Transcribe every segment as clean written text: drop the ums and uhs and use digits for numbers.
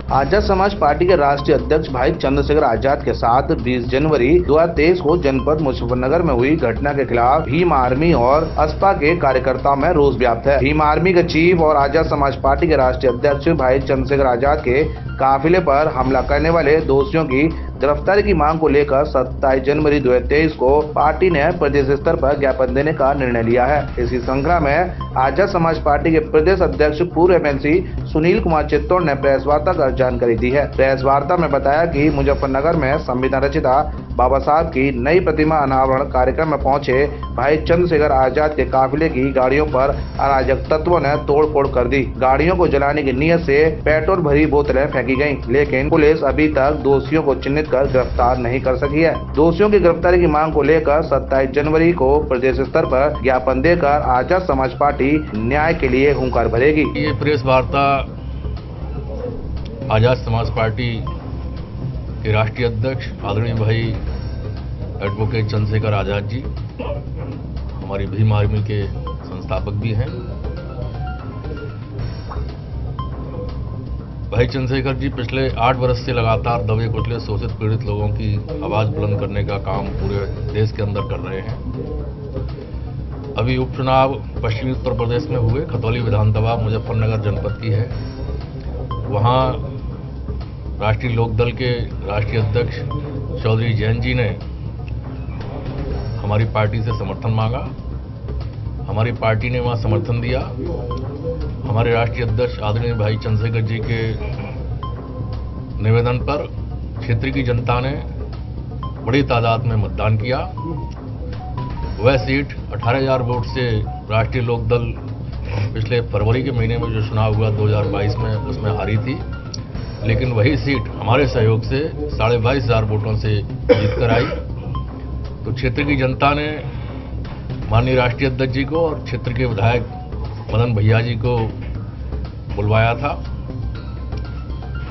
Azad Samaj party के राष्ट्रीय अध्यक्ष भाई चंद्रशेखर आजाद के साथ 20 जनवरी 2023 को जनपद मुजफ्फरनगर में हुई घटना के खिलाफ भीम आर्मी और असपा के कार्यकर्ताओं में रोष व्याप्त है। भीम आर्मी के चीफ और आजाद समाज पार्टी के राष्ट्रीय अध्यक्ष भाई चंद्रशेखर आजाद के काफिले पर हमला करने वाले दोषियों की गिरफ्तारी की मांग को लेकर 27 जनवरी 2023 को पार्टी ने प्रदेश स्तर पर ज्ञापन देने का निर्णय लिया है। इसी श्रृंखला में आजाद समाज पार्टी के प्रदेश अध्यक्ष पूर्व एमएनसी सुनील कुमार चित्तौड़ ने प्रेस वार्ता कर जानकारी दी है। प्रेस वार्ता में बताया कि मुजफ्फरनगर में संविधान रचिता बाबा साहब की नई प्रतिमा अनावरण कार्यक्रम में पहुंचे भाई चंद्रशेखर आजाद के काफिले की गाड़ियों पर अराजक तत्वों ने तोड़फोड़ कर दी। गाड़ियों को जलाने की नीयत से पेट्रोल भरी बोतलें फेंकी गयी, लेकिन पुलिस अभी तक दोषियों को चिन्हित कर गिरफ्तार नहीं कर सकी है। दोषियों की गिरफ्तारी की मांग को लेकर 27 जनवरी को प्रदेश स्तर पर ज्ञापन देकर आजाद समाज पार्टी न्याय के लिए हुंकार भरेगी। ये प्रेस वार्ता आजाद समाज पार्टी के राष्ट्रीय अध्यक्ष आदरणीय भाई एडवोकेट चंद्रशेखर आजाद जी, हमारी भीम आर्मी के संस्थापक भी हैं। भाई चंद्रशेखर जी पिछले 8 वर्ष से लगातार दबे कुचले शोषित पीड़ित लोगों की आवाज बुलंद करने का काम पूरे देश के अंदर कर रहे हैं। अभी उपचुनाव पश्चिमी उत्तर प्रदेश में हुए, खतौली विधानसभा मुजफ्फरनगर जनपद की है। वहाँ राष्ट्रीय लोकदल के राष्ट्रीय अध्यक्ष चौधरी जैन जी ने हमारी पार्टी से समर्थन मांगा। हमारी पार्टी ने वहाँ समर्थन दिया। हमारे राष्ट्रीय अध्यक्ष आदरणीय भाई चंद्रशेखर जी के निवेदन पर क्षेत्र की जनता ने बड़ी तादाद में मतदान किया। वह सीट 18,000 वोट से राष्ट्रीय लोकदल पिछले फरवरी के महीने में जो चुनाव हुआ 2022 में, उसमें हारी थी, लेकिन वही सीट हमारे सहयोग से 22,500 वोटों से जीत कर आई। तो क्षेत्र की जनता ने माननीय राष्ट्रीय अध्यक्ष जी को और क्षेत्र के विधायक मदन भैया जी को बुलवाया था।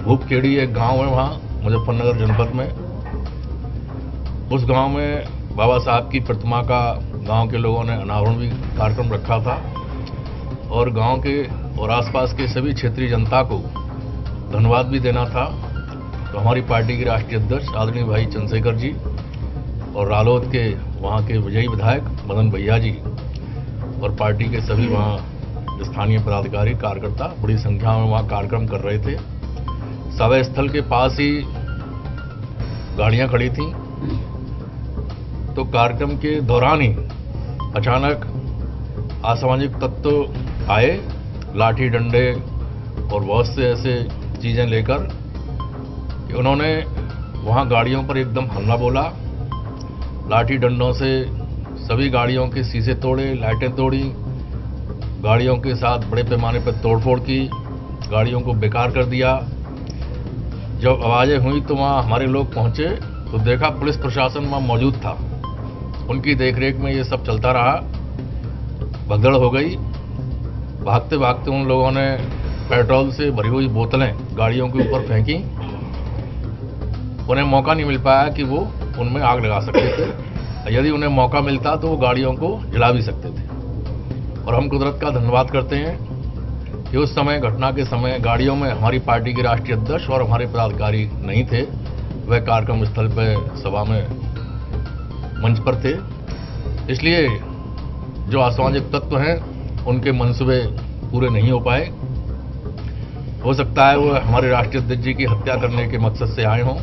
भूपखेड़ी एक गांव है वहाँ मुजफ्फरनगर जनपद में। उस गांव में बाबा साहब की प्रतिमा का गांव के लोगों ने अनावरण भी कार्यक्रम रखा था और गांव के और आसपास के सभी क्षेत्रीय जनता को धन्यवाद भी देना था। तो हमारी पार्टी के राष्ट्रीय अध्यक्ष आदरणीय भाई चंद्रशेखर जी और रालोद के वहाँ के विजयी विधायक मदन भैया जी और पार्टी के सभी वहाँ स्थानीय पदाधिकारी कार्यकर्ता बड़ी संख्या में वहाँ कार्यक्रम कर रहे थे। सभा स्थल के पास ही गाड़ियाँ खड़ी थीं। तो कार्यक्रम के दौरान ही अचानक असामाजिक तत्व आए, लाठी डंडे और बहुत से ऐसे चीज़ें लेकर कि उन्होंने वहाँ गाड़ियों पर एकदम हमला बोला। लाठी डंडों से सभी गाड़ियों के शीशे तोड़े, लाइटें तोड़ी, गाड़ियों के साथ बड़े पैमाने पर तोड़फोड़ की, गाड़ियों को बेकार कर दिया। जब आवाज़ें हुई तो वहाँ हमारे लोग पहुँचे तो देखा पुलिस प्रशासन वहाँ मौजूद था। उनकी देखरेख में ये सब चलता रहा। भगदड़ हो गई। भागते भागते उन लोगों ने पेट्रोल से भरी हुई बोतलें गाड़ियों के ऊपर फेंकी। उन्हें मौका नहीं मिल पाया कि वो उनमें आग लगा सकते थे। यदि उन्हें मौका मिलता तो वो गाड़ियों को जला भी सकते थे। और हम कुदरत का धन्यवाद करते हैं कि उस समय, घटना के समय, गाड़ियों में हमारी पार्टी के राष्ट्रीय अध्यक्ष और हमारे पदाधिकारी नहीं थे। वह कार्यक्रम स्थल पर सभा में मंच पर थे। इसलिए जो असामाजिक तत्व हैं उनके मंसूबे पूरे नहीं हो पाए। हो सकता है वो हमारे राष्ट्रीय अध्यक्ष जी की हत्या करने के मकसद से आए हों।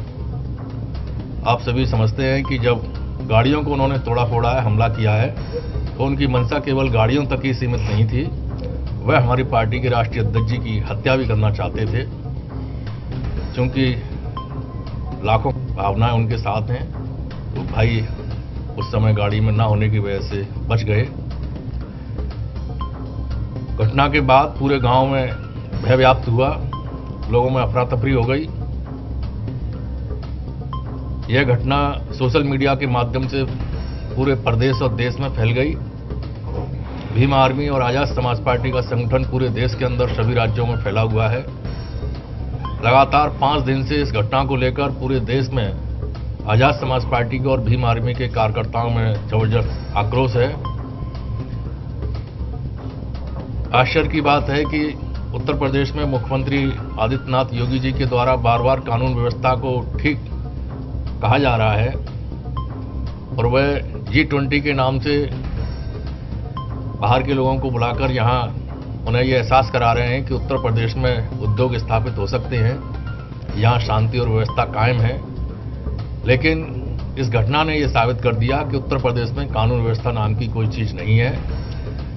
आप सभी समझते हैं कि जब गाड़ियों को उन्होंने तोड़ा फोड़ा है, हमला किया है, तो उनकी मंशा केवल गाड़ियों तक ही सीमित नहीं थी। वह हमारी पार्टी के राष्ट्रीय अध्यक्ष जी की हत्या भी करना चाहते थे। क्योंकि लाखों भावनाएं उनके साथ हैं, तो भाई उस समय गाड़ी में ना होने की वजह से बच गए। घटना के बाद पूरे गांव में भय व्याप्त हुआ, लोगों में अफरा तफरी हो गई। यह घटना सोशल मीडिया के माध्यम से पूरे प्रदेश और देश में फैल गई। भीम आर्मी और आजाद समाज पार्टी का संगठन पूरे देश के अंदर सभी राज्यों में फैला हुआ है। लगातार 5 दिन से इस घटना को लेकर पूरे देश में आजाद समाज पार्टी के और भीम आर्मी के कार्यकर्ताओं में जबरदस्त आक्रोश है। आश्चर्य की बात है कि उत्तर प्रदेश में मुख्यमंत्री आदित्यनाथ योगी जी के द्वारा बार बार कानून व्यवस्था को ठीक कहा जा रहा है और वह G20 के नाम से बाहर के लोगों को बुलाकर यहाँ उन्हें ये एहसास करा रहे हैं कि उत्तर प्रदेश में उद्योग स्थापित हो सकते हैं, यहाँ शांति और व्यवस्था कायम है। लेकिन इस घटना ने यह साबित कर दिया कि उत्तर प्रदेश में कानून व्यवस्था नाम की कोई चीज़ नहीं है।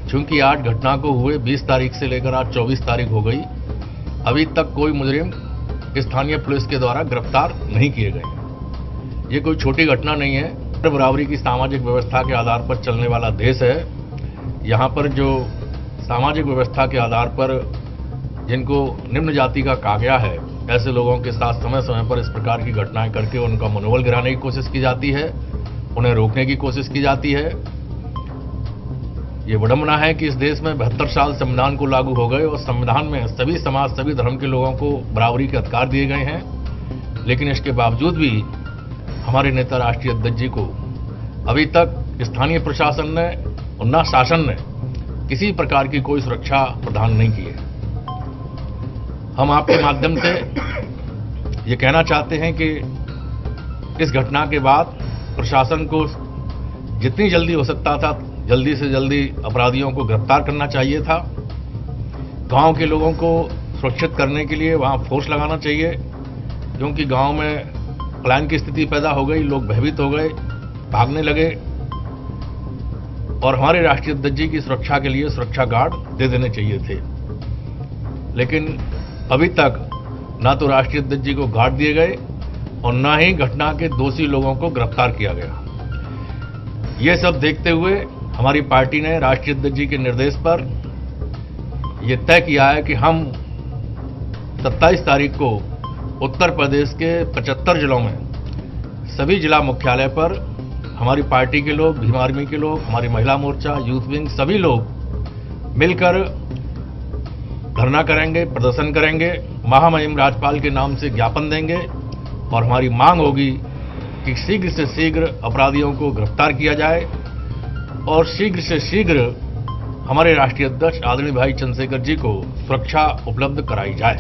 चूंकि आज घटना को हुए 20 तारीख से लेकर आज 24 तारीख हो गई, अभी तक कोई मुजरिम स्थानीय पुलिस के द्वारा गिरफ्तार नहीं किए गए। ये कोई छोटी घटना नहीं है। बराबरी की सामाजिक व्यवस्था के आधार पर चलने वाला देश है। यहाँ पर जो सामाजिक व्यवस्था के आधार पर जिनको निम्न जाति का कहा गया है, ऐसे लोगों के साथ समय समय पर इस प्रकार की घटनाएं करके उनका मनोबल गिराने की कोशिश की जाती है, उन्हें रोकने की कोशिश की जाती है। ये विडंबना है कि इस देश में 72 साल संविधान को लागू हो गए और संविधान में सभी समाज, सभी धर्म के लोगों को बराबरी के अधिकार दिए गए हैं। लेकिन इसके बावजूद भी हमारे नेता राष्ट्रीय अध्यक्ष जी को अभी तक स्थानीय प्रशासन ने और न शासन ने किसी प्रकार की कोई सुरक्षा प्रदान नहीं की है। हम आपके माध्यम से ये कहना चाहते हैं कि इस घटना के बाद प्रशासन को जितनी जल्दी हो सकता था जल्दी से जल्दी अपराधियों को गिरफ्तार करना चाहिए था। गांव के लोगों को सुरक्षित करने के लिए वहां फोर्स लगाना चाहिए, क्योंकि गांव में पलायन की स्थिति पैदा हो गई, लोग भयभीत हो गए, भागने लगे और हमारे राष्ट्रीय अध्यक्ष जी की सुरक्षा के लिए सुरक्षा गार्ड दे देने चाहिए थे। लेकिन अभी तक ना तो राष्ट्रीय अध्यक्ष जी को गार्ड दिए गए और ना ही घटना के दोषी लोगों को गिरफ्तार किया गया। ये सब देखते हुए हमारी पार्टी ने राष्ट्रीय अध्यक्ष जी के निर्देश पर यह तय किया है कि हम 27 तारीख को उत्तर प्रदेश के 75 जिलों में सभी जिला मुख्यालय पर हमारी पार्टी के लोग, भीम आर्मी के लोग, हमारी महिला मोर्चा, यूथ विंग, सभी लोग मिलकर धरना करेंगे, प्रदर्शन करेंगे, महामहिम राज्यपाल के नाम से ज्ञापन देंगे और हमारी मांग होगी कि शीघ्र से शीघ्र अपराधियों को गिरफ्तार किया जाए और शीघ्र से शीघ्र हमारे राष्ट्रीय अध्यक्ष आदरणीय भाई चंद्रशेखर जी को सुरक्षा उपलब्ध कराई जाए।